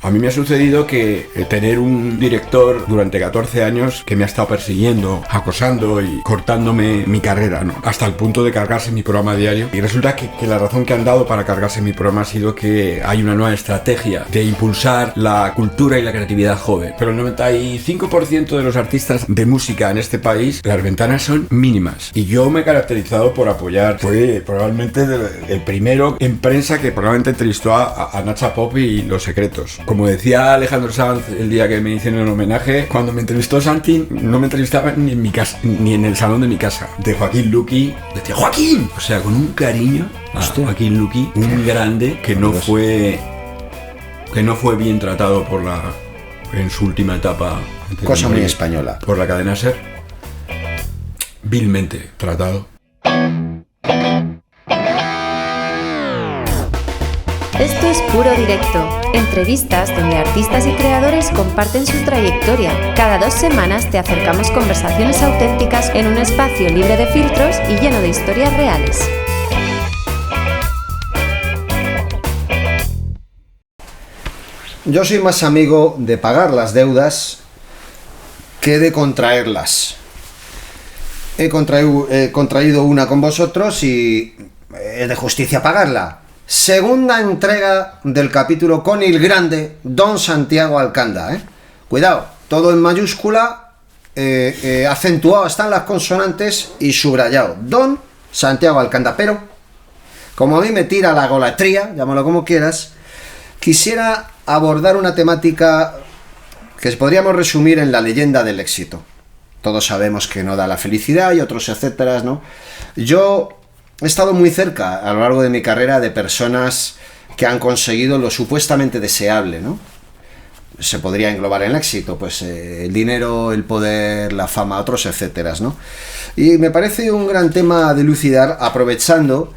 A mí me ha sucedido que tener un director durante 14 años que me ha estado persiguiendo, acosando y cortándome mi carrera, ¿no? Hasta el punto de cargarse mi programa diario. Y resulta que la razón que han dado para cargarse mi programa ha sido que hay una nueva estrategia de impulsar la cultura y la creatividad joven. Pero el 95% de los artistas de música en este país, las ventanas son mínimas. Y yo me he caracterizado por apoyar. Fue probablemente el primero en prensa que probablemente entrevistó a Nacha Pop y Los Secretos. Como decía Alejandro Sanz el día que me hicieron el homenaje, cuando me entrevistó Santi, no me entrevistaba ni en mi casa, ni en el salón de mi casa. De Joaquín Luqui, decía ¡Joaquín! O sea, con un cariño a Joaquín Luqui, un grande que no fue bien tratado en su última etapa. Cosa muy española. Por la cadena SER. Vilmente tratado. Esto es Puro Directo, entrevistas donde artistas y creadores comparten su trayectoria. Cada 2 semanas te acercamos conversaciones auténticas en un espacio libre de filtros y lleno de historias reales. Yo soy más amigo de pagar las deudas que de contraerlas. He contraído una con vosotros y es de justicia pagarla. Segunda entrega del capítulo con el grande Don Santiago Alcanda, Cuidado, todo en mayúscula, acentuado están las consonantes y subrayado. Don Santiago Alcanda, pero como a mí me tira la golatría, llámalo como quieras, quisiera abordar una temática que podríamos resumir en la leyenda del éxito. Todos sabemos que no da la felicidad y otros etcétera, ¿no? Yo he estado muy cerca a lo largo de mi carrera de personas que han conseguido lo supuestamente deseable, ¿no? Se podría englobar en el éxito, pues el dinero, el poder, la fama, otros etcétera, ¿no? Y me parece un gran tema a dilucidar, aprovechando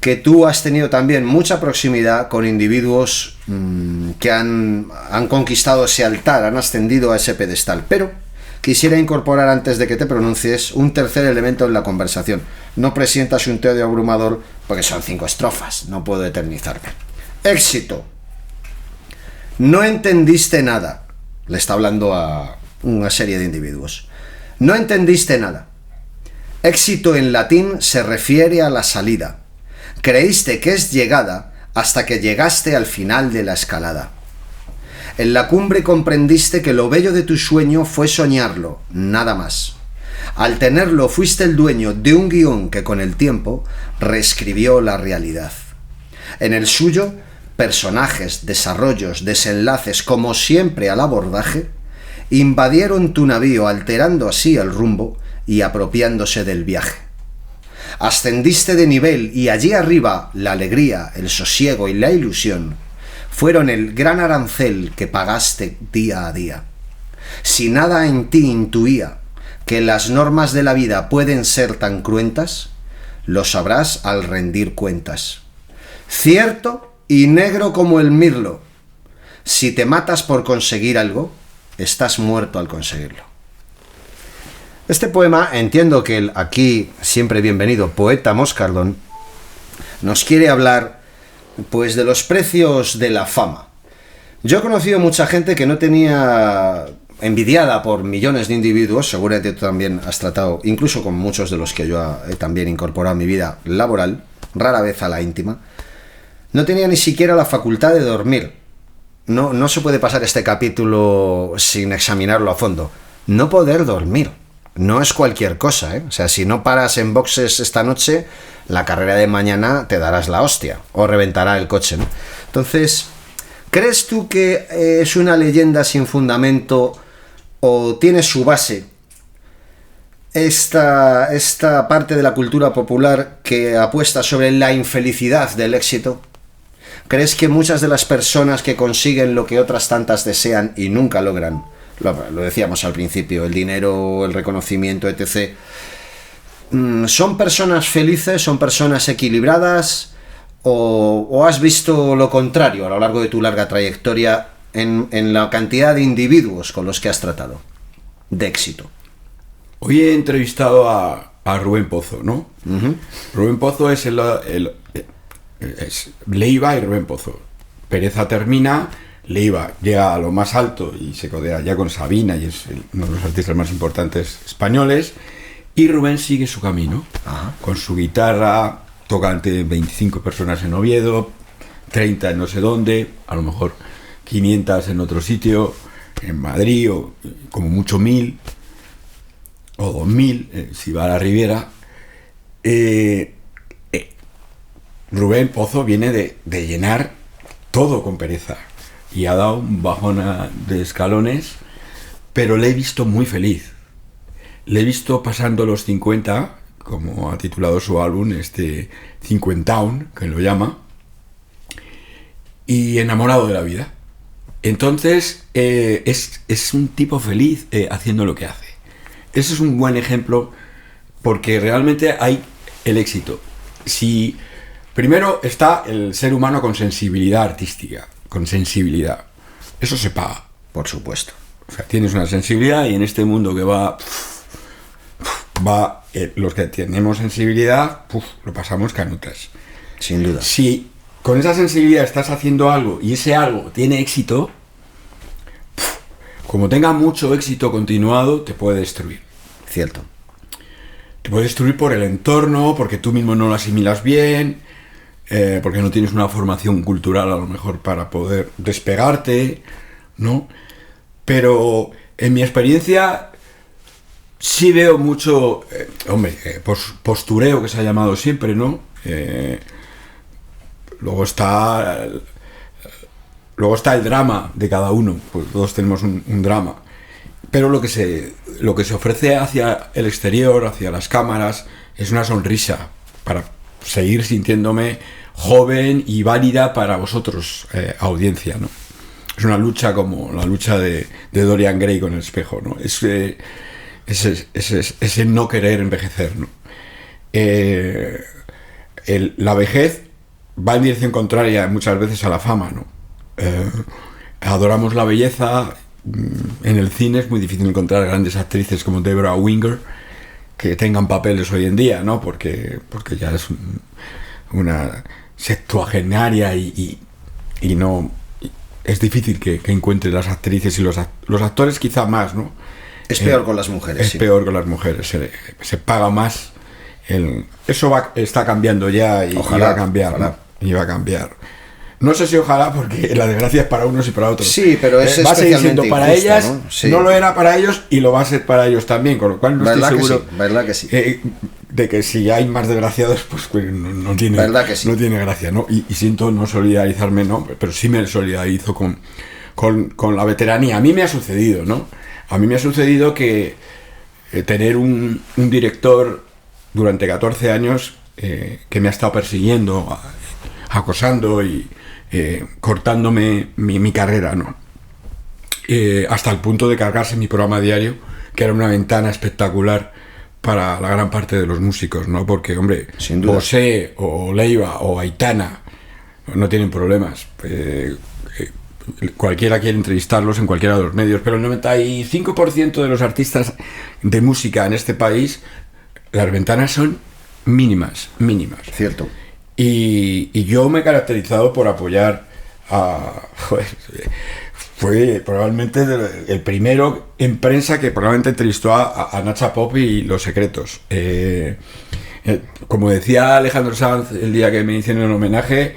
que tú has tenido también mucha proximidad con individuos que han conquistado ese altar, han ascendido a ese pedestal. Pero quisiera incorporar, antes de que te pronuncies, un tercer elemento en la conversación. No presientas un tedio abrumador porque son 5 estrofas, no puedo eternizarme. Éxito. No entendiste nada. Le está hablando a una serie de individuos. No entendiste nada. Éxito en latín se refiere a la salida. Creíste que es llegada hasta que llegaste al final de la escalada. En la cumbre comprendiste que lo bello de tu sueño fue soñarlo, nada más. Al tenerlo fuiste el dueño de un guión que con el tiempo reescribió la realidad. En el suyo, personajes, desarrollos, desenlaces, como siempre al abordaje, invadieron tu navío alterando así el rumbo y apropiándose del viaje. Ascendiste de nivel y allí arriba la alegría, el sosiego y la ilusión fueron el gran arancel que pagaste día a día. Si nada en ti intuía que las normas de la vida pueden ser tan cruentas, lo sabrás al rendir cuentas. Cierto y negro como el mirlo, si te matas por conseguir algo, estás muerto al conseguirlo. Este poema, entiendo que el aquí siempre bienvenido poeta Moscardón nos quiere hablar pues de los precios de la fama. Yo he conocido mucha gente que no tenía, envidiada por millones de individuos, seguramente tú también has tratado, incluso con muchos de los que yo he también incorporado a mi vida laboral, rara vez a la íntima, no tenía ni siquiera la facultad de dormir. No se puede pasar este capítulo sin examinarlo a fondo. No poder dormir. No es cualquier cosa, ¿eh? O sea, si no paras en boxes esta noche, la carrera de mañana te darás la hostia o reventará el coche, ¿no? Entonces, ¿crees tú que es una leyenda sin fundamento o tiene su base esta parte de la cultura popular que apuesta sobre la infelicidad del éxito? ¿Crees que muchas de las personas que consiguen lo que otras tantas desean y nunca logran, lo decíamos al principio, el dinero, el reconocimiento, etc., son personas felices, son personas equilibradas, o has visto lo contrario a lo largo de tu larga trayectoria en la cantidad de individuos con los que has tratado de éxito? Hoy he entrevistado a Rubén Pozo, ¿no? Uh-huh. Rubén Pozo es es Leiva y Rubén Pozo. Pereza termina, Leiva llega a lo más alto y se codea ya con Sabina y es uno de los artistas más importantes españoles, y Rubén sigue su camino. Ajá. Con su guitarra, toca ante 25 personas en Oviedo, 30 en no sé dónde, a lo mejor 500 en otro sitio, en Madrid, o como mucho 1000 o 2000 si va a la Riviera. Rubén Pozo viene de llenar todo con pereza y ha dado un bajón de escalones, pero le he visto muy feliz. Le he visto pasando los 50, como ha titulado su álbum, Cincuentaun, que lo llama, y enamorado de la vida. Entonces es un tipo feliz haciendo lo que hace. Ese es un buen ejemplo, porque realmente hay el éxito. Si primero está el ser humano con sensibilidad artística, con sensibilidad, eso se paga. Por supuesto. O sea, tienes una sensibilidad, y en este mundo que va los que tenemos sensibilidad, lo pasamos canutas. Sin duda. Si con esa sensibilidad estás haciendo algo y ese algo tiene éxito, como tenga mucho éxito continuado, te puede destruir. Cierto. Te puede destruir por el entorno, porque tú mismo no lo asimilas bien, porque no tienes una formación cultural a lo mejor para poder despegarte, ¿no? Pero en mi experiencia sí veo mucho, postureo, que se ha llamado siempre, ¿no? Luego está el drama de cada uno, pues todos tenemos un drama. Pero lo que se ofrece hacia el exterior, hacia las cámaras, es una sonrisa para seguir sintiéndome joven y válida para vosotros, audiencia, ¿no? Es una lucha como la lucha de Dorian Gray con el espejo, ¿no? Ese no querer envejecer, ¿no? La vejez va en dirección contraria muchas veces a la fama, ¿no? Adoramos la belleza. En el cine es muy difícil encontrar grandes actrices como Deborah Winger que tengan papeles hoy en día, ¿no? Porque ya es una septuagenaria y no es difícil que encuentre las actrices y los actores quizá más, ¿no? Es peor con las mujeres. Es peor con las mujeres. Se paga más. Eso está cambiando ya y Ojalá, va a cambiar. ojalá. ¿No? Y va a cambiar. No sé si ojalá, porque la desgracia es para unos y para otros. Sí, pero es va a seguir siendo especialmente para injusta, ellas, ¿no? Sí. no lo era para ellos y lo va a ser para ellos también, con lo cual no estoy seguro ¿Verdad que sí? de que si hay más desgraciados, pues no tiene, ¿Verdad que sí? No tiene gracia, ¿no? Y siento no solidarizarme, ¿no? Pero sí me solidarizo con la veteranía. A mí me ha sucedido, ¿no? A mí me ha sucedido que tener un director durante 14 años que me ha estado persiguiendo, acosando y cortándome mi carrera, ¿no? Hasta el punto de cargarse mi programa diario, que era una ventana espectacular para la gran parte de los músicos, ¿no? Porque, hombre, sin duda, José o Leiva o Aitana no tienen problemas. Cualquiera quiere entrevistarlos en cualquiera de los medios, pero el 95% de los artistas de música en este país, las ventanas son mínimas. Cierto. Y yo me he caracterizado por apoyar fue probablemente el primero en prensa que probablemente entrevistó a Nacha Pop y Los Secretos. Como decía Alejandro Sanz el día que me hicieron el homenaje,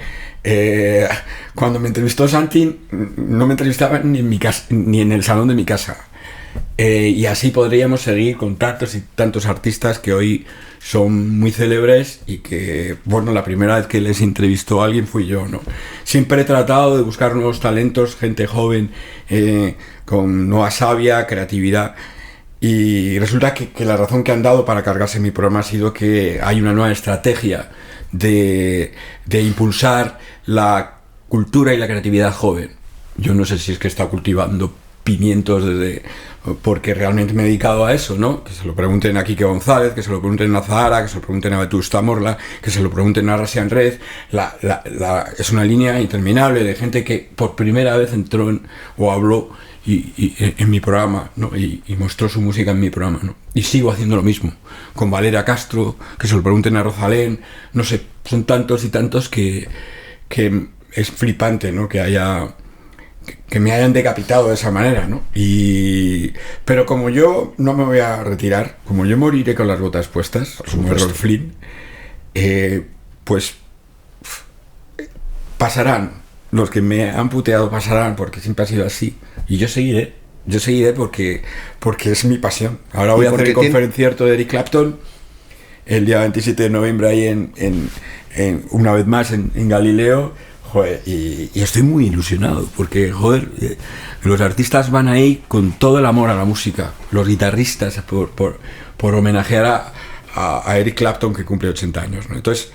cuando me entrevistó Santi no me entrevistaba ni en mi casa, ni en el salón de mi casa. Y así podríamos seguir con tantos y tantos artistas que hoy son muy célebres y que, bueno, la primera vez que les entrevistó a alguien fui yo, ¿no? Siempre he tratado de buscar nuevos talentos, gente joven, con nueva savia, creatividad, y resulta que la razón que han dado para cargarse mi programa ha sido que hay una nueva estrategia de impulsar la cultura y la creatividad joven. Yo no sé si es que está cultivando pimientos porque realmente me he dedicado a eso, ¿no? Que se lo pregunten a Quique González, que se lo pregunten a Zahara, que se lo pregunten a Vetusta Morla, que se lo pregunten a Rasian Red. Es una línea interminable de gente que por primera vez entró o habló en mi programa, ¿no? Y mostró su música en mi programa, ¿no? Y sigo haciendo lo mismo con Valeria Castro, que se lo pregunten a Rosalén. No sé, son tantos y tantos que es flipante, ¿no? Que haya que me hayan decapitado de esa manera, ¿no? Pero como yo no me voy a retirar, como yo moriré con las botas puestas, como Errol Flynn, pues pasarán, los que me han puteado pasarán, porque siempre ha sido así, y yo seguiré porque es mi pasión. Ahora voy a hacer el conferencierto de Eric Clapton el día 27 de noviembre ahí en una vez más en Galileo. Joder, y estoy muy ilusionado porque, joder, los artistas van ahí con todo el amor a la música, los guitarristas por homenajear a Eric Clapton, que cumple 80 años, ¿no? Entonces,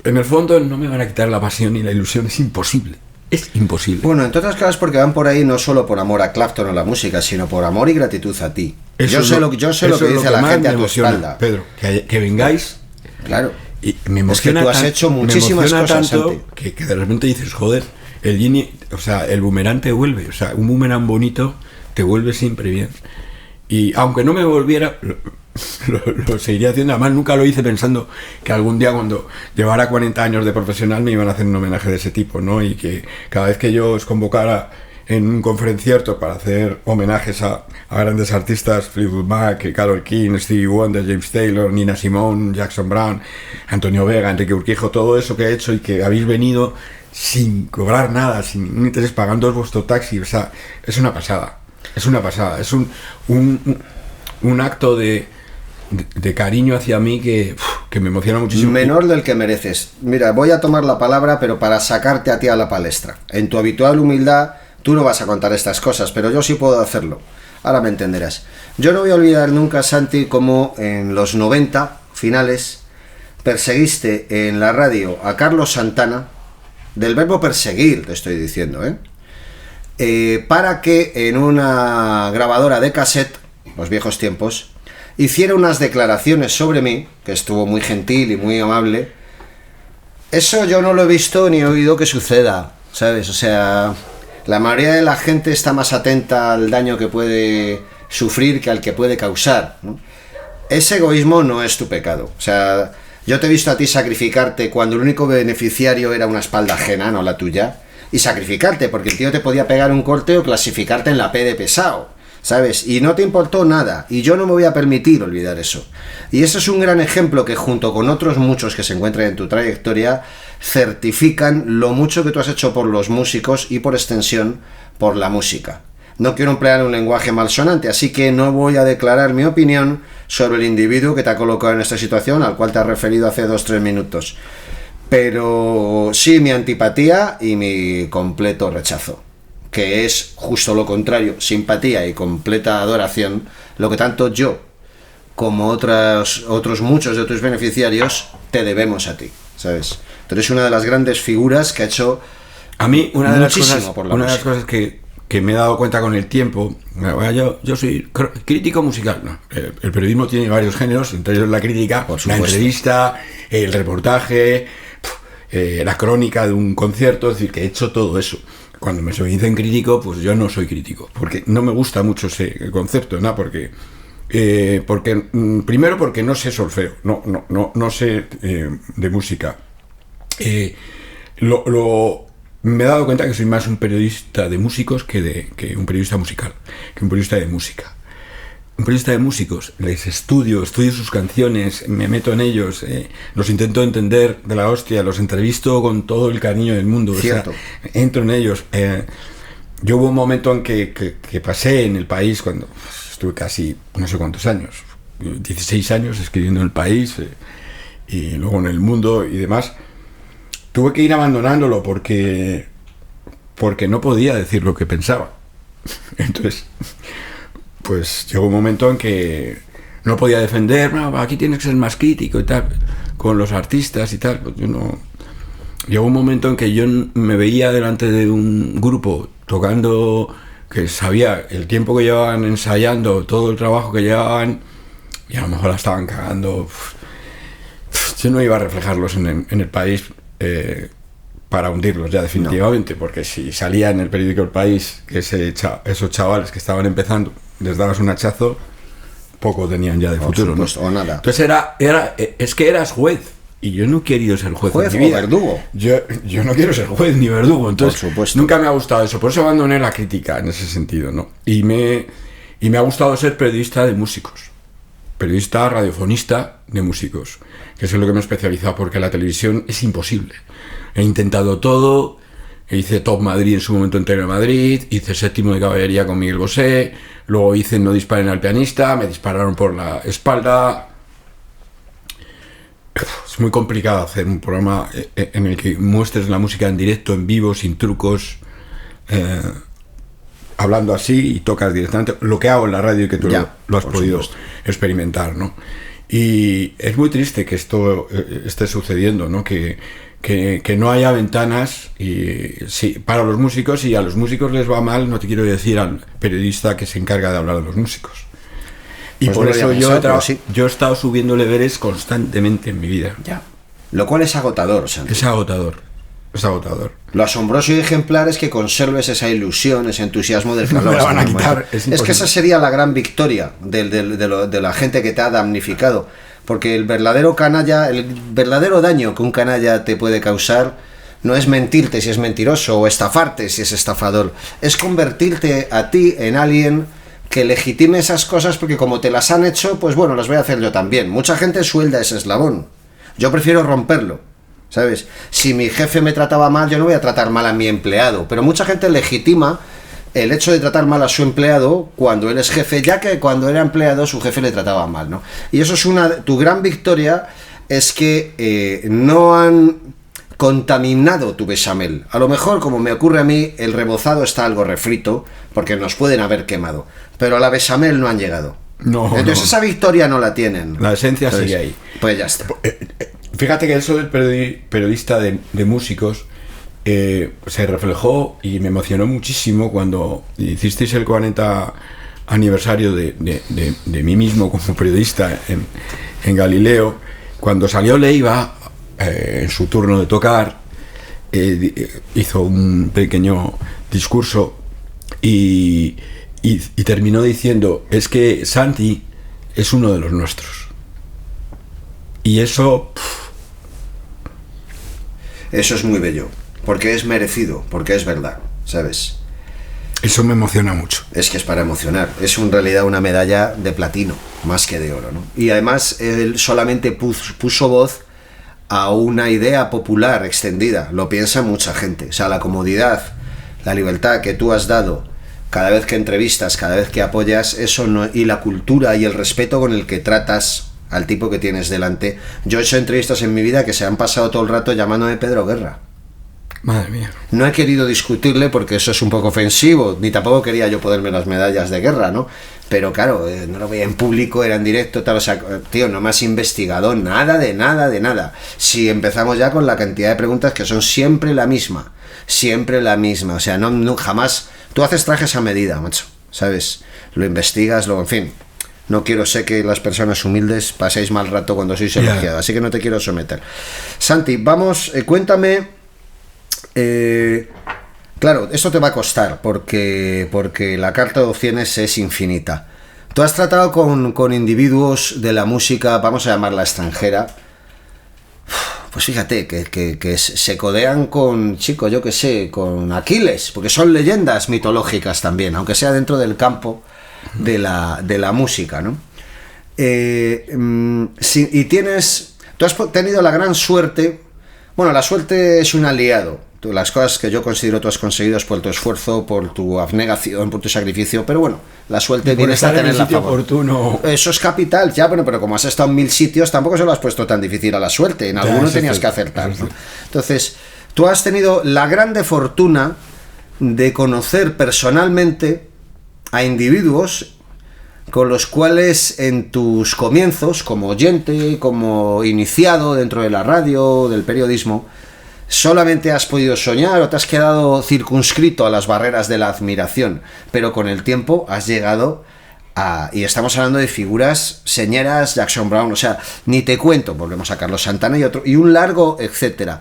en el fondo no me van a quitar la pasión y la ilusión, es imposible. Es imposible. Bueno, entre otras cosas porque van por ahí no solo por amor a Clapton o la música, sino por amor y gratitud a ti. Yo sé lo que dice la gente a tu espalda. Pedro, que vengáis. Claro. Y me emociona, es que tú has hecho muchísimas cosas tanto que de repente dices, joder, el Gini, o sea, el boomerang te vuelve, o sea, un boomerang bonito te vuelve siempre bien. Y aunque no me volviera, lo seguiría haciendo. Además, nunca lo hice pensando que algún día, cuando llevara 40 años de profesional, me iban a hacer un homenaje de ese tipo, ¿no? Y que cada vez que yo os convocara en un conferencierto para hacer homenajes a grandes artistas, Fleetwood Mac, Carole King, Stevie Wonder, James Taylor, Nina Simone, Jackson Brown, Antonio Vega, Enrique Urquijo, todo eso que he hecho y que habéis venido sin cobrar nada, sin ningún interés, pagando vuestro taxi, o sea, es una pasada, es un acto de cariño hacia mí que me emociona muchísimo. Menor del que mereces. Mira, voy a tomar la palabra, pero para sacarte a ti a la palestra. En tu habitual humildad, tú no vas a contar estas cosas, pero yo sí puedo hacerlo. Ahora me entenderás. Yo no voy a olvidar nunca, Santi, como en los 90 finales perseguiste en la radio a Carlos Santana, del verbo perseguir, te estoy diciendo, para que en una grabadora de cassette, los viejos tiempos, hiciera unas declaraciones sobre mí, que estuvo muy gentil y muy amable. Eso yo no lo he visto ni he oído que suceda, ¿sabes? O sea, la mayoría de la gente está más atenta al daño que puede sufrir que al que puede causar, ¿no? Ese egoísmo no es tu pecado. O sea, yo te he visto a ti sacrificarte cuando el único beneficiario era una espalda ajena, no la tuya, y sacrificarte porque el tío te podía pegar un corte o clasificarte en la P de pesado, ¿sabes? Y no te importó nada, y yo no me voy a permitir olvidar eso. Y ese es un gran ejemplo que, junto con otros muchos que se encuentran en tu trayectoria, certifican lo mucho que tú has hecho por los músicos y, por extensión, por la música. No quiero emplear un lenguaje malsonante, así que no voy a declarar mi opinión sobre el individuo que te ha colocado en esta situación, al cual te has referido hace 2-3 minutos. Pero sí mi antipatía y mi completo rechazo, que es justo lo contrario, simpatía y completa adoración, lo que tanto yo como otros muchos de tus beneficiarios te debemos a ti, ¿sabes? Tú eres una de las grandes figuras que ha hecho a mí una de las música. Cosas que me he dado cuenta con el tiempo. Yo soy crítico musical, ¿no? El periodismo tiene varios géneros, entre ellos la crítica, la entrevista, el reportaje, la crónica de un concierto, es decir, que he hecho todo eso. Cuando me dicen crítico, pues yo no soy crítico, porque no me gusta mucho ese concepto, ¿no? Porque primero porque no sé solfeo, no sé de música. Me he dado cuenta que soy más un periodista de músicos que un periodista musical, que un periodista de música. Un periodista de músicos, les estudio sus canciones, me meto en ellos, los intento entender de la hostia, los entrevisto con todo el cariño del mundo, Cierto. O sea, entro en ellos. Yo hubo un momento en que pasé en El País, cuando estuve casi no sé cuántos años, 16 años escribiendo en El País, y luego en El Mundo y demás. Tuve que ir abandonándolo porque no podía decir lo que pensaba. Entonces, pues llegó un momento en que no podía defender, no, aquí tienes que ser más crítico y tal, con los artistas y tal. Pues yo no. Llegó un momento en que yo me veía delante de un grupo tocando, que sabía el tiempo que llevaban ensayando, todo el trabajo que llevaban, y a lo mejor la estaban cagando. Yo no iba a reflejarlos en El País. Para hundirlos ya definitivamente, porque si salía en el periódico El País que esos chavales que estaban empezando les dabas un hachazo, poco tenían ya de futuro, supuesto, ¿no? o nada. Entonces es que eras juez, y yo no he querido ser juez ¿Juez en mi vida. o verdugo? Yo no quiero ser juez ni verdugo, entonces Por supuesto. nunca me ha gustado eso, por eso abandoné la crítica en ese sentido, ¿no? Y me ha gustado ser periodista de músicos, periodista radiofonista de músicos, que es en lo que me he especializado, porque la televisión es imposible. He intentado todo, hice Top Madrid en su momento en Telemadrid, hice Séptimo de Caballería con Miguel Bosé, luego hice No disparen al pianista, me dispararon por la espalda. Es muy complicado hacer un programa en el que muestres la música en directo, en vivo, sin trucos, hablando así y tocas directamente lo que hago en la radio y que tú lo has podido experimentar, ¿no? Y es muy triste que esto esté sucediendo, ¿no? Que no haya ventanas y, sí, para los músicos, y a los músicos les va mal, no te quiero decir al periodista que se encarga de hablar de los músicos. Y Pues por no lo eso había pensado, sí. yo he estado subiendo Everest constantemente en mi vida. Ya. Lo cual es agotador, Santi. Es agotador. Es agotador. Lo asombroso y ejemplar es que conserves esa ilusión, ese entusiasmo del que No me hablabas. la van a en un quitar, momento. es que imposible. esa sería la gran victoria de la gente que te ha damnificado. Porque el verdadero canalla, el verdadero daño que un canalla te puede causar no es mentirte si es mentiroso o estafarte si es estafador. Es convertirte a ti en alguien que legitime esas cosas, porque como te las han hecho, pues bueno, las voy a hacer yo también. Mucha gente suelda ese eslabón. Yo prefiero romperlo, ¿sabes? Si mi jefe me trataba mal, yo no voy a tratar mal a mi empleado. Pero mucha gente legitima el hecho de tratar mal a su empleado cuando él es jefe, ya que cuando era empleado su jefe le trataba mal, ¿no? Y eso es tu gran victoria, es que no han contaminado tu bechamel. A lo mejor, como me ocurre a mí, el rebozado está algo refrito, porque nos pueden haber quemado, pero a la bechamel no han llegado. No, Entonces no. esa victoria no la tienen. La esencia Entonces, sigue ahí. Pues ya está. Fíjate que eso del periodista de músicos se reflejó y me emocionó muchísimo cuando hicisteis el 40 aniversario de mí mismo como periodista en Galileo. Cuando salió Leiva en su turno de tocar, hizo un pequeño discurso y terminó diciendo: es que Santi es uno de los nuestros. Y eso es muy bello, porque es merecido, porque es verdad, ¿sabes? Eso me emociona mucho. Es que es para emocionar. Es en realidad una medalla de platino, más que de oro, ¿no? Y además él solamente puso voz a una idea popular extendida. Lo piensa mucha gente. O sea, la comodidad, la libertad que tú has dado cada vez que entrevistas, cada vez que apoyas, eso no, y la cultura y el respeto con el que tratas al tipo que tienes delante. Yo he hecho entrevistas en mi vida que se han pasado todo el rato llamándome Pedro Guerra. Madre mía. No he querido discutirle porque eso es un poco ofensivo, ni tampoco quería yo ponerme las medallas de guerra, ¿no? Pero claro, no lo veía en público, era en directo, tal, o sea, tío, no me has investigado nada de nada. Si empezamos ya con la cantidad de preguntas que son siempre la misma, o sea, no jamás, tú haces trajes a medida, macho, ¿sabes? Lo investigas, en fin. No quiero ser que las personas humildes paséis mal rato cuando sois elogiados, así que no te quiero someter. Santi, vamos, cuéntame. Claro, esto te va a costar porque la carta de opciones es infinita. Tú has tratado con individuos de la música, vamos a llamarla extranjera. Pues fíjate que se codean con, chico, yo que sé, con Aquiles, porque son leyendas mitológicas también, aunque sea dentro del campo de la música, ¿no? Tú has tenido la gran suerte. Bueno, la suerte es un aliado. Las cosas que yo considero tú has conseguido es por tu esfuerzo, por tu abnegación, por tu sacrificio, pero bueno, la suerte viene a tenerla a favor. Oportuno. Eso es capital, ya, bueno, pero como has estado en 1000 sitios, tampoco se lo has puesto tan difícil a la suerte, en alguno tenías que acertar, ¿no? Entonces, tú has tenido la grande fortuna de conocer personalmente a individuos con los cuales en tus comienzos, como oyente, como iniciado dentro de la radio, del periodismo, solamente has podido soñar o te has quedado circunscrito a las barreras de la admiración, pero con el tiempo has llegado a... Y estamos hablando de figuras señeras, Jackson Browne, o sea, ni te cuento, volvemos a Carlos Santana y un largo etcétera.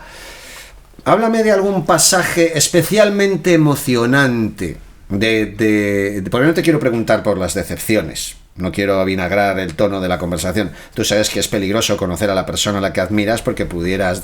Háblame de algún pasaje especialmente emocionante, porque no te quiero preguntar por las decepciones, no quiero avinagrar el tono de la conversación. Tú sabes que es peligroso conocer a la persona a la que admiras porque pudieras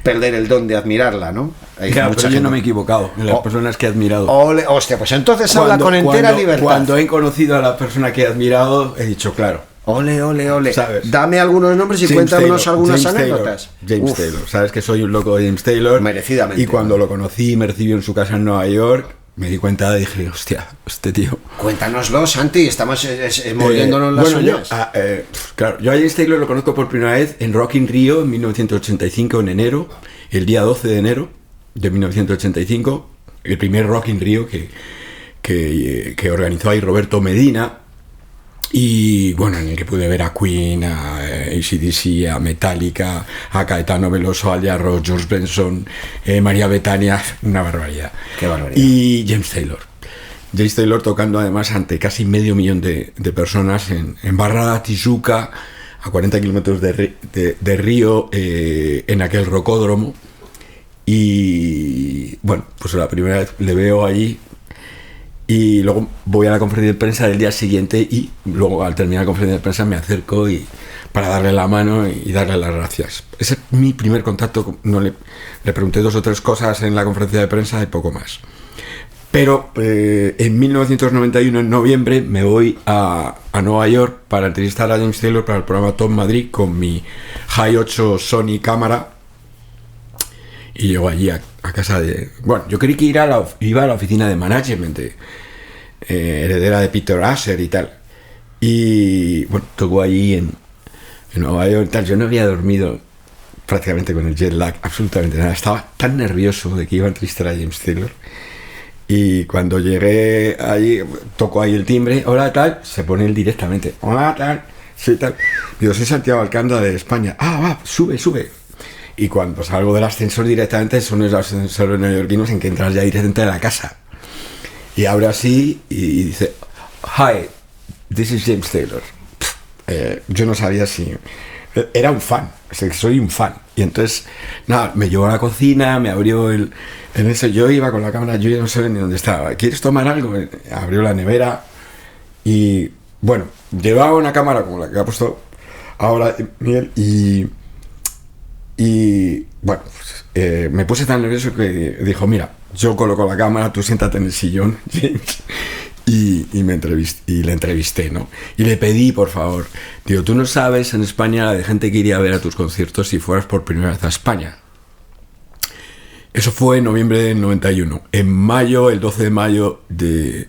perder el don de admirarla, ¿no? Hay Claro, mucha pero yo gente- no me he equivocado en las personas que he admirado. Hostia, pues entonces habla con entera libertad. Cuando he conocido a la persona que he admirado, he dicho, claro. Ole. ¿Sabes? Dame algunos nombres y James cuéntanos Taylor, algunas James anécdotas. Taylor, James Uf, Taylor. Sabes que soy un loco de James Taylor. Merecidamente. Y cuando lo conocí y me recibió en su casa en Nueva York, me di cuenta y dije, hostia, este tío. Cuéntanoslo, Santi, estamos mordiéndonos las uñas. Claro, yo a James Taylor lo conozco por primera vez en Rock in Rio en 1985, en enero, el día 12 de enero de 1985, el primer Rock in Rio que organizó ahí Roberto Medina. Y bueno, en el que pude ver a Queen, a AC/DC, a Metallica, a Caetano Veloso, a Jarro, George Benson, María Betania, una barbaridad. Qué barbaridad. Y James Taylor. James Taylor tocando además ante casi 500.000 de personas en Barra Tijuca, a 40 kilómetros de Río, en aquel rocódromo. Y bueno, pues la primera vez le veo allí. Y luego voy a la conferencia de prensa del día siguiente y luego al terminar la conferencia de prensa me acerco para darle la mano y darle las gracias. Ese es mi primer contacto. No le pregunté 2 o 3 cosas en la conferencia de prensa y poco más. Pero en 1991, en noviembre, me voy a Nueva York para entrevistar a James Taylor para el programa Top Madrid con mi High 8 Sony cámara. Y llego allí a casa de... Bueno, yo creí que iba a la oficina de management, heredera de Peter Asher y tal. Y bueno, tocó allí en Nueva York y tal. Yo no había dormido prácticamente con el jet lag, absolutamente nada. Estaba tan nervioso de que iba a entrevistar a James Taylor. Y cuando llegué allí, tocó ahí el timbre, hola tal, se pone él directamente, hola tal, sí tal. Digo, soy Santiago Alcántara de España. Ah, va, sube. Y cuando salgo del ascensor directamente, son esos ascensores neoyorquinos en que entras ya directamente de la casa. Y abre así y dice, hi, this is James Taylor. Yo no sabía si... Era un fan, soy un fan. Y entonces, nada, me llevó a la cocina, me abrió en eso, yo iba con la cámara, yo ya no sé ni dónde estaba. ¿Quieres tomar algo? Abrió la nevera y, bueno, llevaba una cámara como la que ha puesto ahora Miguel y bueno, pues, me puse tan nervioso que dijo, mira, yo coloco la cámara, tú siéntate en el sillón, James. Y le entrevisté, ¿no? Y le pedí, por favor, digo, tú no sabes en España la de gente que iría a ver a tus conciertos si fueras por primera vez a España. Eso fue en noviembre del 91. En mayo, el 12 de mayo de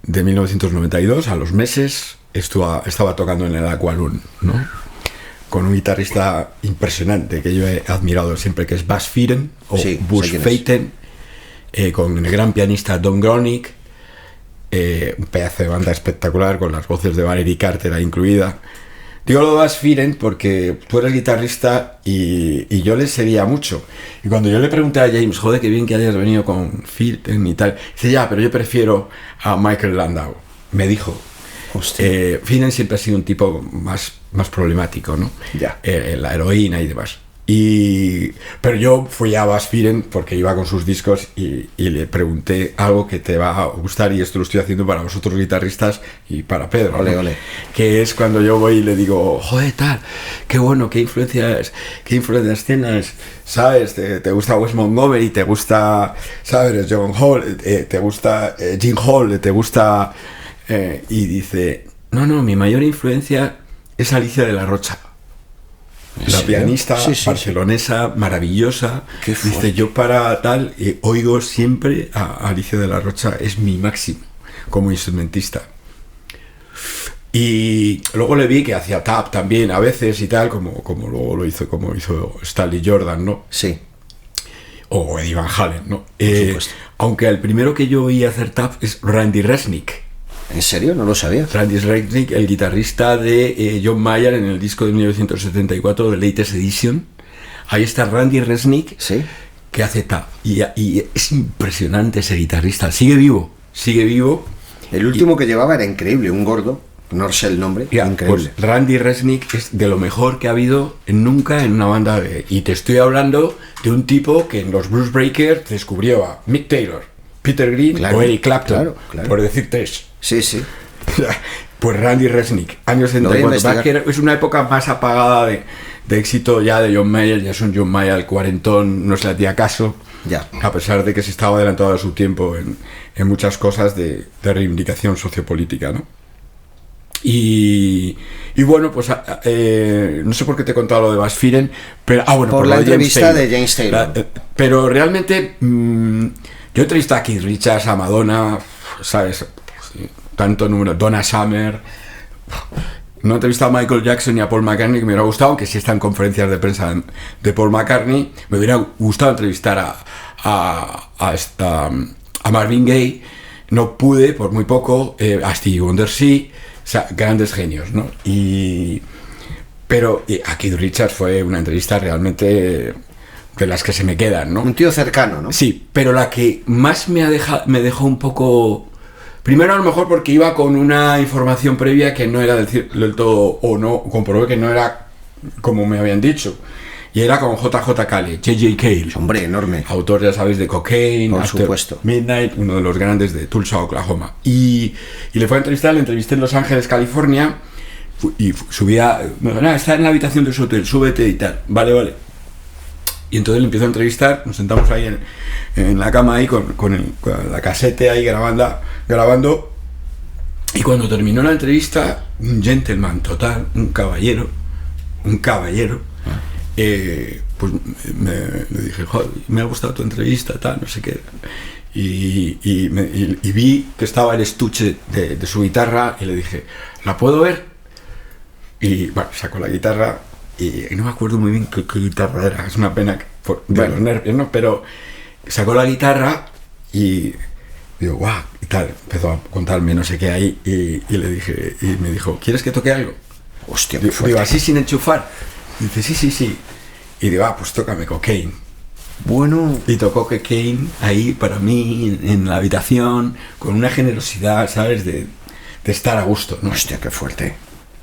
1992, a los meses, estaba tocando en el Aqualung, ¿no? Con un guitarrista impresionante que yo he admirado siempre, que es Bas Fieren o Sí, Bus sé quién Feiten, con el gran pianista Don Gronick, un pedazo de banda espectacular con las voces de Valerie Carter ahí incluida. Digo lo de Bas Fieren porque tú eres guitarrista y yo le seguía mucho. Y cuando yo le pregunté a James, joder, qué bien que hayas venido con Fieren y tal, dice, ya, pero yo prefiero a Michael Landau. Me dijo. Fieren siempre ha sido un tipo más problemático, ¿no? Ya. La heroína y demás. Pero yo fui a Bas Fieren porque iba con sus discos y le pregunté algo que te va a gustar, y esto lo estoy haciendo para vosotros guitarristas y para Pedro, ole, ¿no? ole. Que es cuando yo voy y le digo, joder, tal, qué bueno, qué influencias tienes, ¿sabes? Te gusta Wes Montgomery, te gusta, ¿sabes? John Hall, te gusta Jim Hall, te gusta... y dice, no, mi mayor influencia es Alicia de la Rocha. La pianista barcelonesa, maravillosa. Dice, yo para tal, oigo siempre a Alicia de la Rocha, es mi máximo como instrumentista. Y luego le vi que hacía tap también a veces y tal, como luego lo hizo, como hizo Stanley Jordan, ¿no? Sí. O Eddie Van Halen, ¿no? supuesto. Aunque el primero que yo oí hacer tap es Randy Resnick. ¿En serio? No lo sabía. Randy Resnick, el guitarrista de John Mayer en el disco de 1974 de Latest Edition. Ahí está Randy Resnick, Sí. que hace tap. Y es impresionante ese guitarrista. Sigue vivo. El último que llevaba era increíble, un gordo. No sé el nombre. Increíble. Pues Randy Resnick es de lo mejor que ha habido nunca en una banda y te estoy hablando de un tipo que en los Blues Breakers descubrió a Mick Taylor, Peter Green, Claro, o Eric Clapton, claro. por decir 3. Sí. Pues Randy Resnick, años Lo voy a 74. investigar. Es una época más apagada de éxito ya de John Mayer. Ya es un John Mayer al cuarentón, no se le hacía caso. Ya. A pesar de que se estaba adelantado a su tiempo en muchas cosas de reivindicación sociopolítica, ¿no? Y bueno, pues no sé por qué te he contado lo de Bas Firen, pero bueno, por lo la de James entrevista Taylor. de James Taylor. Pero realmente yo he entrevistado a Keith Richards, a Madonna, ¿sabes? Tanto número, Donna Summer. No he entrevistado a Michael Jackson ni a Paul McCartney, que me hubiera gustado, aunque sí están conferencias de prensa de Paul McCartney. Me hubiera gustado entrevistar a Marvin Gaye. No pude, por muy poco, a Stevie Wonder sí, o sea, grandes genios, ¿no? Pero a Keith Richards fue una entrevista realmente de las que se me quedan, ¿no? Un tío cercano, ¿no? Sí, pero la que más me dejó un poco... Primero, a lo mejor porque iba con una información previa que no era del todo, o no, comprobé que no era como me habían dicho. Y era con J.J. Cale, J.J. Cale. Hombre, enorme. Autor, ya sabéis, de Cocaine, Por After supuesto. Midnight, uno de los grandes de Tulsa, Oklahoma. Y le fue a entrevistar, le entrevisté en Los Ángeles, California, y subía, me dijo, está en la habitación de su hotel, súbete y tal. Vale. Y entonces le empiezo a entrevistar, nos sentamos ahí en la cama ahí con la casete ahí grabando. Y cuando terminó la entrevista, un gentleman total, un caballero, pues le dije, joder, me ha gustado tu entrevista, tal, no sé qué. Y vi que estaba el estuche de su guitarra y le dije, ¿la puedo ver? Y bueno, sacó la guitarra y no me acuerdo muy bien qué guitarra era, es una pena de los nervios, ¿no? Pero sacó la guitarra y digo, guau, y tal, empezó a contarme no sé qué ahí y le dije, y me dijo, ¿quieres que toque algo? Hostia, qué fuerte. Digo, así sin enchufar. Y dice, sí. Y digo, pues tócame Cocaine. Bueno. Y tocó Cocaine ahí para mí, en la habitación, con una generosidad, ¿sabes? De estar a gusto, ¿no? Hostia, qué fuerte.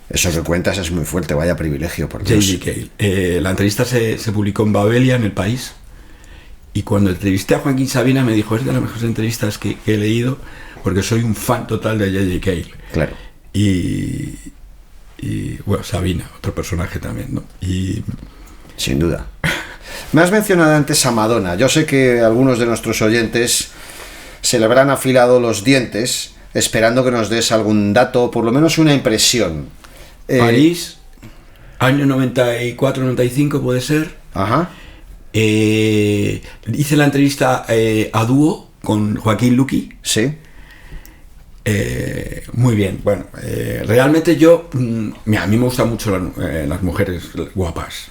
Eso que cuentas es muy fuerte, vaya privilegio, por Dios. J.J. Cale. La entrevista se publicó en Babelia, en El País. Y cuando entrevisté a Joaquín Sabina me dijo, es de las mejores entrevistas que he leído, porque soy un fan total de J.J. Cale. Claro. Y bueno, Sabina, otro personaje también, ¿no? Sin duda. Me has mencionado antes a Madonna. Yo sé que algunos de nuestros oyentes se le habrán afilado los dientes esperando que nos des algún dato, o por lo menos una impresión. París, año 94-95 puede ser. Ajá. Hice la entrevista a dúo con Joaquín Luqui. Sí. Muy bien, bueno, realmente yo, a mí me gustan mucho las mujeres guapas,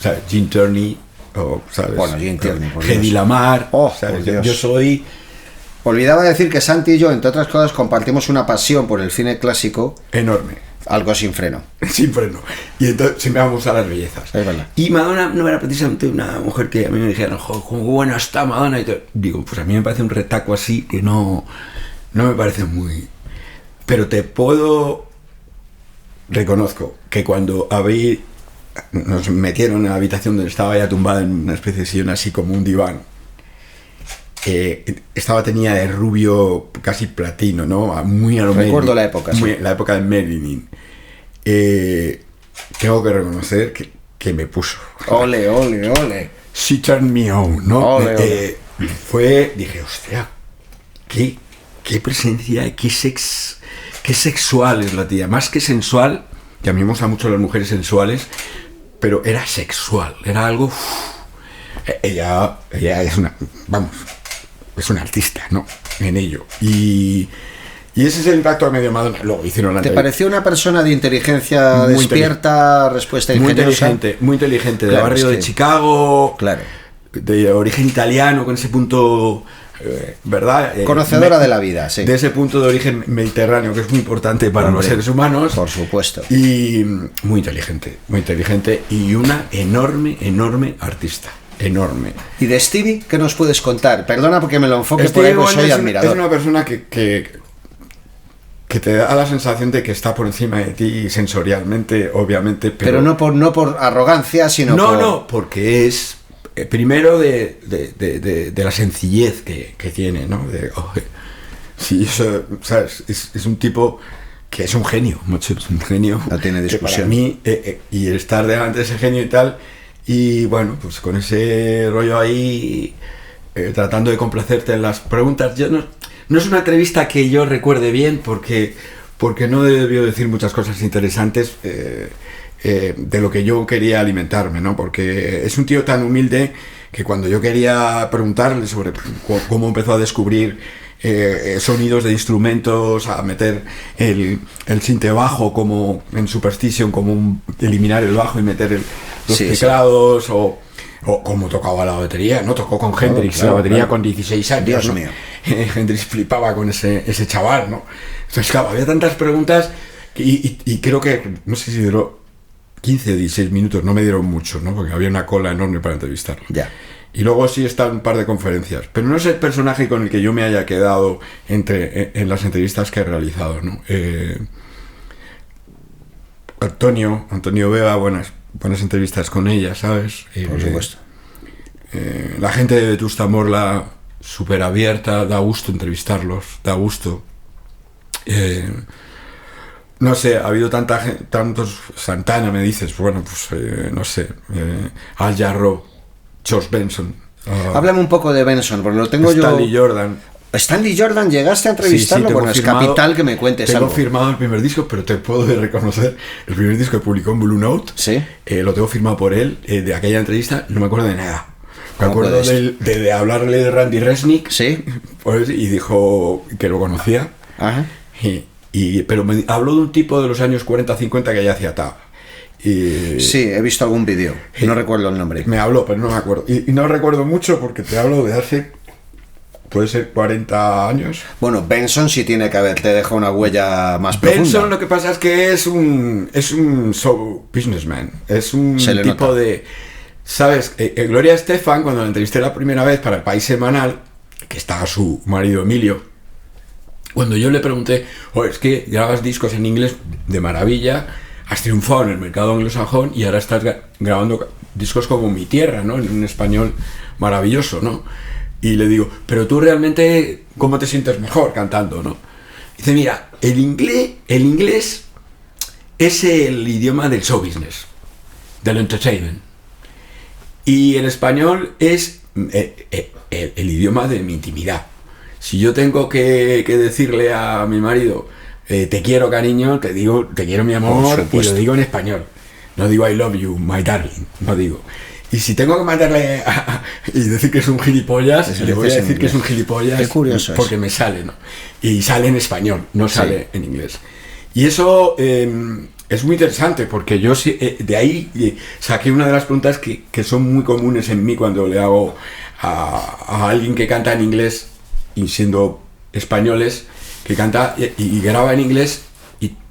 ¿sabes? Jean Tierney, ¿sabes? Bueno, Jean Tierney, por Hedy Dios. Lamar, ¿sabes? por Dios. Yo soy... Olvidaba decir que Santi y yo, entre otras cosas, compartimos una pasión por el cine clásico, enorme, algo sin freno. sin freno, y entonces siempre vamos a las bellezas. Es verdad. Y Madonna no era precisamente una mujer que a mí me dijeran, joder, cómo buena está Madonna, y todo. Digo, pues a mí me parece un retaco así que no me parece muy... Pero te puedo... Reconozco que cuando nos metieron en la habitación donde estaba ella tumbada en una especie de sillón así como un diván, tenía de rubio casi platino, ¿no? Muy a lo Recuerdo Marilyn, la época, sí. la época de Marilyn. Tengo que reconocer que me puso. Ole. She turned me on, ¿no? Ole. Dije, hostia, qué presencia, qué sexual es la tía, más que sensual, que a mí me gustan mucho las mujeres sensuales, pero era sexual, era algo... Ella es es una artista, ¿no? En ello. Y ese es el impacto a medio Madonna. Luego hicieron la ¿Te entrevista. pareció una persona de inteligencia Muy despierta, respuesta Muy ingeniosa? inteligente, Claro, del barrio es de que- Chicago, Claro. de origen italiano, con ese punto, ¿verdad? Conocedora de la vida, sí. De ese punto de origen mediterráneo, que es muy importante para Hombre, los seres humanos. Por supuesto. Y muy inteligente y una enorme artista. Enorme. ¿Y de Stevie qué nos puedes contar? Perdona porque me lo enfoque por ahí, Stevie pues Wonder soy es admirador. una persona que te da la sensación de que está por encima de ti sensorialmente, obviamente, Pero no por arrogancia, sino por... No, porque es primero de la sencillez que tiene, ¿no? Sí, eso, ¿sabes? Es un tipo que es un genio, macho, es un genio. No tiene discusión. Para mí, y estar delante de ese genio y tal, y bueno, pues con ese rollo ahí, tratando de complacerte en las preguntas. Yo no es una entrevista que yo recuerde bien, porque no debió decir muchas cosas interesantes de lo que yo quería alimentarme, ¿no? Porque es un tío tan humilde que cuando yo quería preguntarle sobre cómo empezó a descubrir sonidos de instrumentos, a meter el sinte bajo como en Superstition, como eliminar el bajo y meter los teclados, o cómo tocaba la batería, ¿no? Tocó con Hendrix, la batería con 16 años, Dios ¿no? mío. Hendrix flipaba con ese chaval, ¿no? Entonces, claro, había tantas preguntas y creo que, no sé si duró 15 o 16 minutos, no me dieron mucho, ¿no? Porque había una cola enorme para entrevistarlo. Ya. Y luego sí están un par de conferencias, pero no es el personaje con el que yo me haya quedado en las entrevistas que he realizado, ¿no? Antonio Vega, buenas entrevistas con ella, ¿sabes? Por supuesto. La gente de Vetusta Morla, súper abierta, da gusto entrevistarlos, da gusto. No sé, ha habido tantos. Santana, me dices, bueno, pues no sé, Al Jarreau, George Benson. Háblame un poco de Benson, porque lo tengo Stanley yo. Jordan. Stanley Jordan, ¿llegaste a entrevistarlo? Sí, bueno, es capital que me cuentes tengo algo. firmado el primer disco, pero te puedo reconocer el primer disco que publicó en Blue Note. Sí. Lo tengo firmado por él. De aquella entrevista no me acuerdo de nada. Me acuerdo de hablarle de Randy Resnick. Sí. Pues, y dijo que lo conocía. Ajá. Pero me habló de un tipo de los años 40-50 que ya hacía tap. Sí, he visto algún vídeo. No recuerdo el nombre. Me habló, pero no me acuerdo. Y no recuerdo mucho porque te hablo de hace, puede ser 40 años. Bueno, Benson sí tiene que haber, te deja una huella más profunda. Benson, lo que pasa es que es un show businessman. Es un tipo nota. de... ¿Sabes? Gloria Estefan, cuando la entrevisté la primera vez para El País Semanal, que estaba su marido Emilio, cuando yo le pregunté, es que grabas discos en inglés de maravilla, has triunfado en el mercado anglosajón y ahora estás grabando discos como Mi Tierra, ¿no? En un español maravilloso, ¿no? Y le digo, pero tú realmente, ¿cómo te sientes mejor cantando, no? Dice, mira, el inglés es el idioma del show business, del entertainment. Y el español es el idioma de mi intimidad. Si yo tengo que decirle a mi marido, te quiero, cariño, te digo, te quiero, mi amor, y lo digo en español. No digo I love you, my darling, no digo. Y si tengo que mandarle y decir que es un gilipollas, le voy a decir que es un gilipollas. Qué curioso porque me sale, ¿no? Y sale en español, no sale en inglés. Y eso es muy interesante, porque yo de ahí saqué una de las preguntas que son muy comunes en mí cuando le hago a alguien que canta en inglés, y siendo españoles, que canta y graba en inglés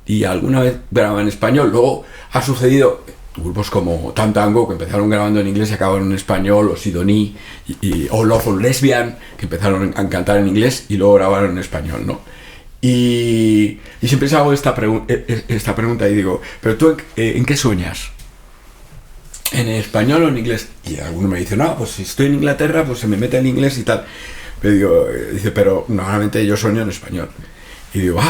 y alguna vez graba en español. Luego ha sucedido grupos como Tango, que empezaron grabando en inglés y acabaron en español, o Sidonie o Lawful Lesbian, que empezaron a cantar en inglés y luego grabaron en español, ¿no? Y siempre hago esta pregunta y digo, ¿pero tú en qué sueñas? ¿En español o en inglés? Y alguno me dice, no, pues si estoy en Inglaterra, pues se me mete en inglés y tal. Dice, pero normalmente yo sueño en español. Y digo,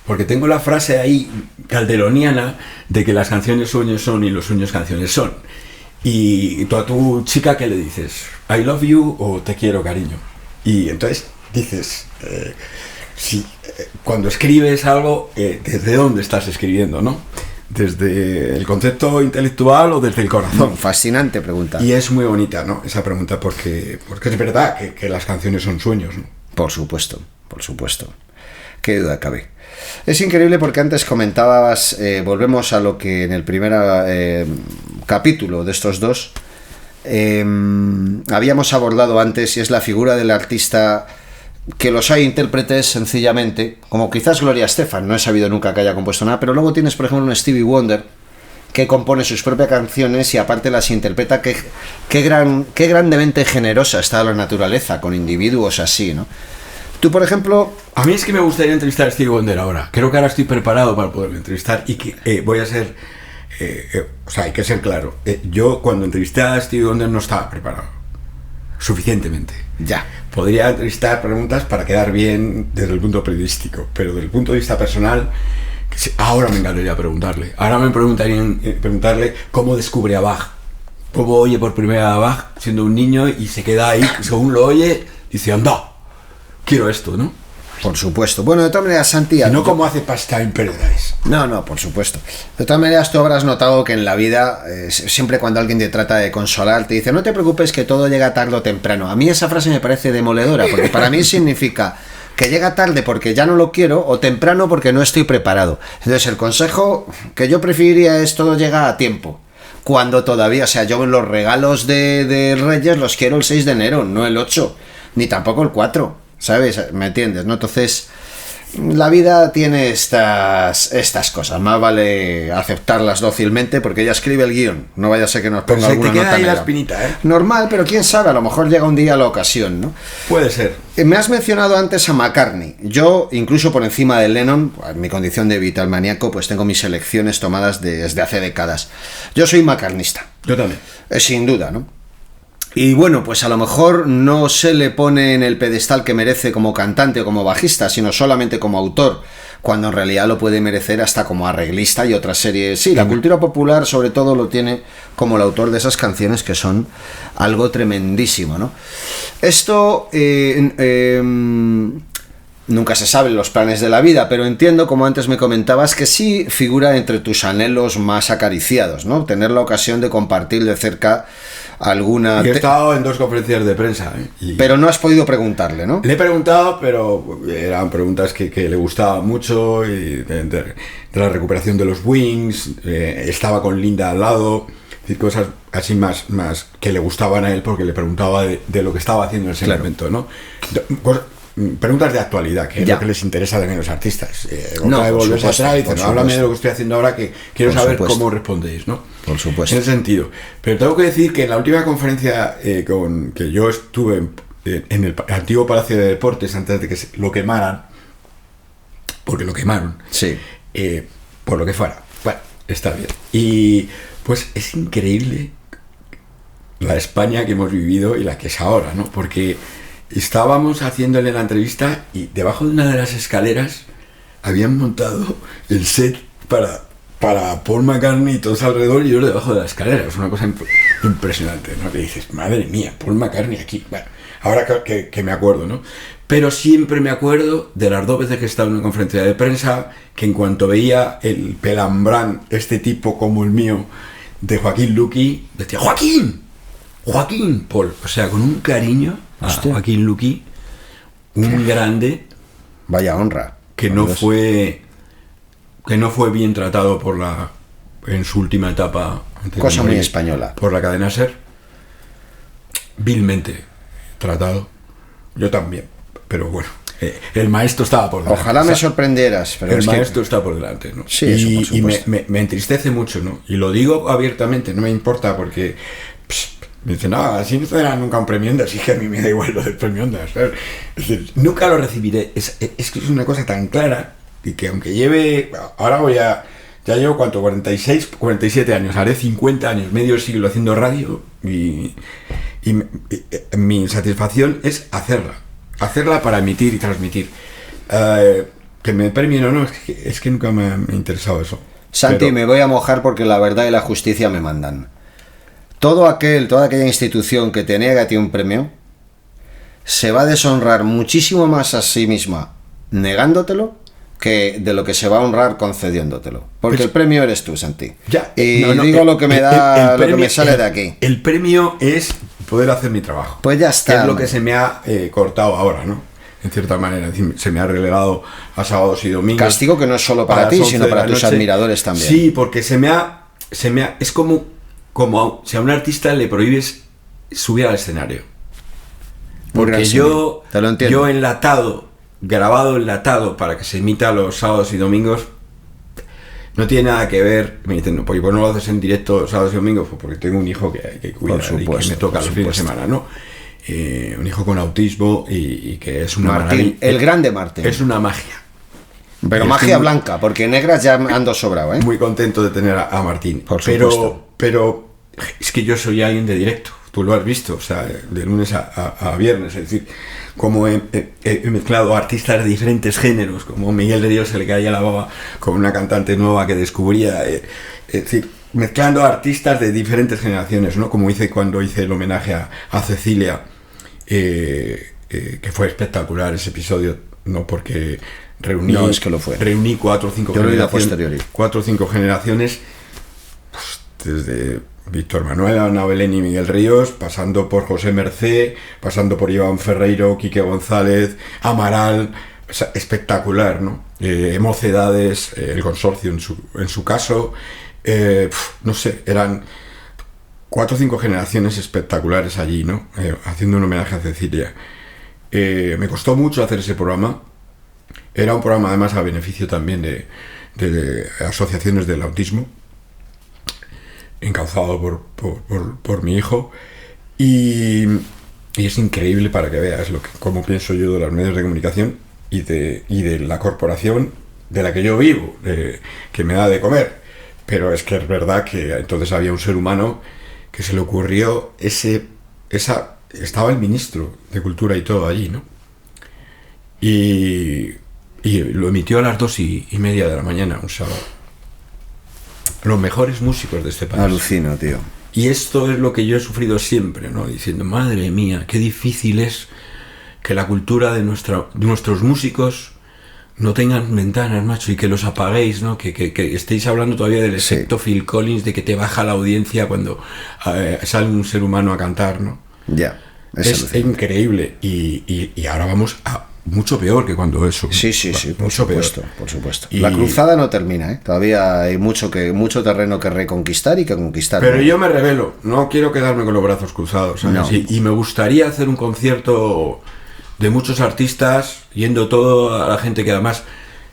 porque tengo la frase ahí calderoniana de que las canciones sueños son y los sueños canciones son. Y tú a tu chica, ¿qué le dices? I love you o te quiero, cariño. Y entonces dices, sí, cuando escribes algo, ¿desde dónde estás escribiendo, no? ¿Desde el concepto intelectual o desde el corazón? Fascinante pregunta. Y es muy bonita, ¿no? Esa pregunta, porque es verdad que las canciones son sueños, ¿no? Por supuesto, por supuesto. Qué duda cabe. Es increíble porque antes comentabas, volvemos a lo que en el primer capítulo de estos dos habíamos abordado antes, y es la figura del artista, que los hay intérpretes sencillamente, como quizás Gloria Estefan, no he sabido nunca que haya compuesto nada, pero luego tienes por ejemplo un Stevie Wonder que compone sus propias canciones y aparte las interpreta. Qué grandemente generosa está la naturaleza con individuos así, ¿no? Tú, por ejemplo... A mí es que me gustaría entrevistar a Stevie Wonder ahora. Creo que ahora estoy preparado para poderlo entrevistar y que voy a ser... o sea, hay que ser claro. Yo cuando entrevisté a Stevie Wonder no estaba preparado suficientemente. Ya. Podría entrevistar preguntas para quedar bien desde el punto periodístico, pero desde el punto de vista personal Ahora me encantaría preguntarle. Ahora me preguntarían preguntarle cómo descubre a Bach. Cómo oye por primera vez a Bach siendo un niño y se queda ahí, según lo oye, dice, anda, quiero esto, ¿no? Por supuesto. Bueno, de todas maneras, Santi... Y no como hace Pastime Paradise. No, por supuesto. De todas maneras, tú habrás notado que en la vida, siempre cuando alguien te trata de consolar, te dice, no te preocupes que todo llega tarde o temprano. A mí esa frase me parece demoledora, porque para mí significa que llega tarde porque ya no lo quiero o temprano porque no estoy preparado. Entonces, el consejo que yo preferiría es todo llega a tiempo. Cuando todavía, o sea, yo los regalos de Reyes los quiero el 6 de enero, no el 8, ni tampoco el 4. ¿Sabes? ¿Me entiendes? ¿No? Entonces, la vida tiene estas cosas. Más vale aceptarlas dócilmente porque ella escribe el guión. No vaya a ser que nos ponga alguna nota negra. Pero se te queda ahí la espinita, ¿eh? Normal, pero quién sabe, a lo mejor llega un día la ocasión, ¿no? Puede ser. Me has mencionado antes a McCartney. Yo, incluso por encima de Lennon, en mi condición de vitalmaníaco, pues tengo mis elecciones tomadas desde hace décadas. Yo soy McCartneyista. Yo también. Sin duda, ¿no? Y bueno, pues a lo mejor no se le pone en el pedestal que merece como cantante o como bajista, sino solamente como autor, cuando en realidad lo puede merecer hasta como arreglista y otras series. Sí, la cultura popular sobre todo lo tiene como el autor de esas canciones que son algo tremendísimo, ¿no? Esto nunca se sabe los planes de la vida, pero entiendo, como antes me comentabas, que sí figura entre tus anhelos más acariciados, ¿no? Tener la ocasión de compartir de cerca alguna... Y he estado en 2 conferencias de prensa, ¿eh? Pero no has podido preguntarle, ¿no? Le he preguntado, pero eran preguntas que le gustaban mucho, y de la recuperación de los Wings, estaba con Linda al lado, y cosas así más que le gustaban a él porque le preguntaba de lo que estaba haciendo en ese momento, ¿no? Preguntas de actualidad, que es lo que les interesa también a los artistas. Volverse atrás y dicen, no, háblame de lo que estoy haciendo ahora, que quiero saber cómo respondéis, ¿no? Por supuesto. En ese sentido. Pero tengo que decir que en la última conferencia que yo estuve en el antiguo Palacio de Deportes, antes de que lo quemaran, porque lo quemaron, sí, por lo que fuera, bueno, está bien. Y pues es increíble la España que hemos vivido y la que es ahora, ¿no? Porque estábamos haciéndole la entrevista y debajo de una de las escaleras habían montado el set para Paul McCartney y todos alrededor y yo debajo de la escalera. Es una cosa impresionante, ¿no? Que dices, madre mía, Paul McCartney aquí. Bueno, ahora que me acuerdo, ¿no? Pero siempre me acuerdo de las 2 veces que he estado en una conferencia de prensa, que en cuanto veía el pelambrán, este tipo como el mío, de Joaquín Luqui, decía, ¡Joaquín! Paul, o sea, con un cariño a Joaquín Luqui, un grande. Vaya honra. Que no fue bien tratado en su última etapa. Cosa muy española. Por la cadena SER. Vilmente tratado. Yo también. Pero bueno, el maestro estaba por delante. Ojalá me sorprendieras. Pero el maestro está por delante, ¿no? Sí, eso, por supuesto. Y me entristece mucho, ¿no? Y lo digo abiertamente, no me importa porque... me dicen, no, así no te darán nunca un premio Ondas. Y es que a mí me da igual lo del premio Ondas, ¿sabes? Es decir, nunca lo recibiré. Es que es una cosa tan clara y que aunque lleve... Ahora ya llevo, ¿cuánto? 46, 47 años. Haré 50 años, medio siglo haciendo radio y mi satisfacción es hacerla para emitir y transmitir. Que me premien o no, es que nunca me ha interesado eso. Santi, me voy a mojar porque la verdad y la justicia me mandan. Toda aquella institución que te niega a ti un premio se va a deshonrar muchísimo más a sí misma negándotelo que de lo que se va a honrar concediéndotelo. Porque pues, el premio eres tú, Santi. Ya, y digo lo que me da, lo que me sale de aquí. El premio es poder hacer mi trabajo. Pues ya está. Que es lo que se me ha cortado ahora, ¿no? En cierta manera, se me ha relegado a sábados y domingos. Castigo que no es solo para ti, sino para tus admiradores también. Sí, porque es como si a un artista le prohíbes subir al escenario. Porque yo grabado enlatado para que se emita los sábados y domingos, no tiene nada que ver. Me dicen, no, pues no lo haces en directo sábados y domingos, pues porque tengo un hijo que hay que cuidar y que me toca los fines de semana, ¿no? Un hijo con autismo y que es una Martín, el grande Martín. Es una magia. Pero magia blanca, porque negras ya ando sobrado, ¿eh? Muy contento de tener a Martín. Por supuesto. Pero es que yo soy alguien de directo. tú lo has visto, o sea, de lunes a viernes, es decir, como he mezclado artistas de diferentes géneros, como Miguel Ríos se le caía la baba con una cantante nueva que descubría, es decir, mezclando artistas de diferentes generaciones, ¿no? Como hice cuando hice el homenaje a Cecilia, que fue espectacular ese episodio, no porque reuní 4 o 5 generaciones, 4 o 5 generaciones, pues, desde Víctor Manuel, Ana Belén y Miguel Ríos, pasando por José Mercé, pasando por Iván Ferreiro, Quique González, Amaral, o sea, espectacular, ¿no? Mocedades, el consorcio en su caso, no sé, eran 4 o 5 generaciones espectaculares allí, ¿no? Haciendo un homenaje a Cecilia. Me costó mucho hacer ese programa. Era un programa además a beneficio también de asociaciones del autismo, encauzado por mi hijo, y es increíble para que veas cómo pienso yo de los medios de comunicación y de la corporación de la que yo vivo, que me da de comer. Pero es que es verdad que entonces había un ser humano que se le ocurrió estaba el ministro de Cultura y todo allí, ¿no? Y lo emitió a las 2:30 de la mañana, un sábado. Los mejores músicos de este país. Alucino, tío. Y esto es lo que yo he sufrido siempre, ¿no? Diciendo, madre mía, qué difícil es que la cultura de nuestros músicos no tengan ventanas, macho, y que los apaguéis, ¿no? Que estéis hablando todavía del efecto Phil Collins, de que te baja la audiencia cuando sale un ser humano a cantar, ¿no? Ya. Es increíble. Y ahora vamos a mucho peor que cuando eso. Sí, por supuesto. Y la cruzada no termina, ¿eh? Todavía hay mucho terreno que reconquistar y que conquistar. Pero yo me rebelo, no quiero quedarme con los brazos cruzados, ¿sabes? No. Y me gustaría hacer un concierto de muchos artistas, yendo toda la gente que además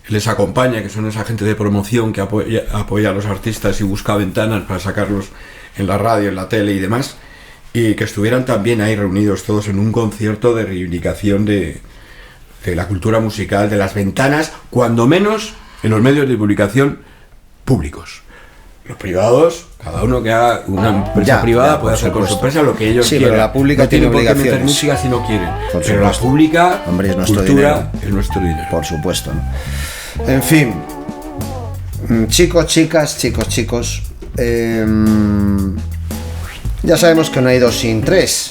les acompaña, que son esa gente de promoción que apoya a los artistas y busca ventanas para sacarlos en la radio, en la tele y demás, y que estuvieran también ahí reunidos todos en un concierto de reivindicación de la cultura musical, de las ventanas, cuando menos en los medios de publicación públicos. Los privados, cada uno que haga una empresa privada puede hacer con su empresa lo que ellos quieran. Pero la pública no tiene por qué meter obligaciones. música si no quieren. Por Pero la supuesto. pública, Hombre, es nuestro cultura, dinero. es nuestro dinero. Por supuesto, ¿no? En fin, chicos, chicos, ya sabemos que no hay 2 sin 3.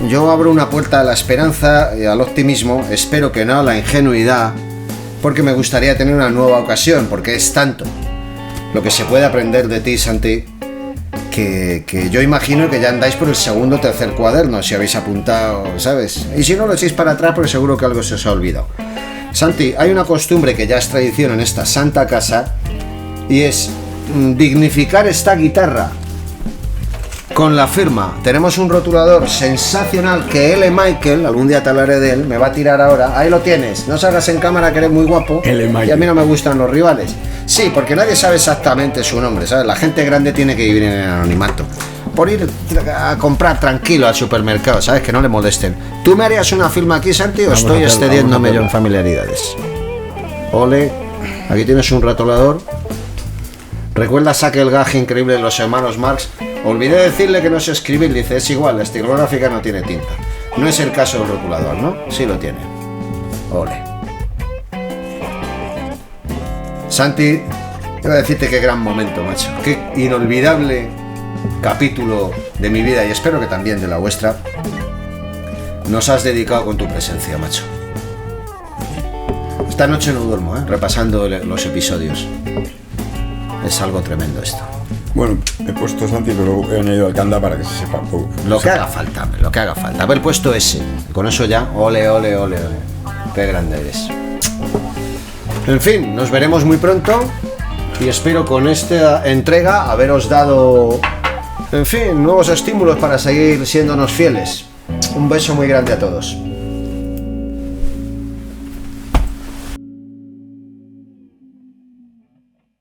Yo abro una puerta a la esperanza y al optimismo, espero que no a la ingenuidad, porque me gustaría tener una nueva ocasión, porque es tanto lo que se puede aprender de ti, Santi, que yo imagino que ya andáis por el 2º o 3er cuaderno, si habéis apuntado, ¿sabes? Y si no, lo echéis para atrás, porque seguro que algo se os ha olvidado. Santi, hay una costumbre que ya es tradición en esta santa casa, y es dignificar esta guitarra con la firma. Tenemos un rotulador sensacional que L. Michael, algún día te hablaré de él, me va a tirar ahora. Ahí lo tienes, no salgas en cámara que eres muy guapo. L. Michael. Y a mí no me gustan los rivales. Sí, porque nadie sabe exactamente su nombre, ¿sabes? La gente grande tiene que vivir en el anonimato. Por ir a comprar tranquilo al supermercado, ¿sabes? Que no le molesten. ¿Tú me harías una firma aquí, Santi, o estoy excediéndome yo en familiaridades? Ole, aquí tienes un rotulador. Recuerda, saque el gag increíble de los hermanos Marx. Olvidé decirle que no sé escribir, dice, es igual, la estilográfica no tiene tinta. No es el caso del rotulador, ¿no? Sí lo tiene. Ole. Santi, iba a decirte qué gran momento, macho. Qué inolvidable capítulo de mi vida, y espero que también de la vuestra, nos has dedicado con tu presencia, macho. Esta noche no duermo, repasando los episodios. Es algo tremendo esto. Bueno, he puesto Santi, pero he añadido Alcanda para que se sepa un poco. Lo que haga falta, hombre, lo que haga falta. Haber puesto ese. Con eso ya, ole. Qué grande eres. En fin, nos veremos muy pronto. Y espero con esta entrega haberos dado, en fin, nuevos estímulos para seguir siéndonos fieles. Un beso muy grande a todos.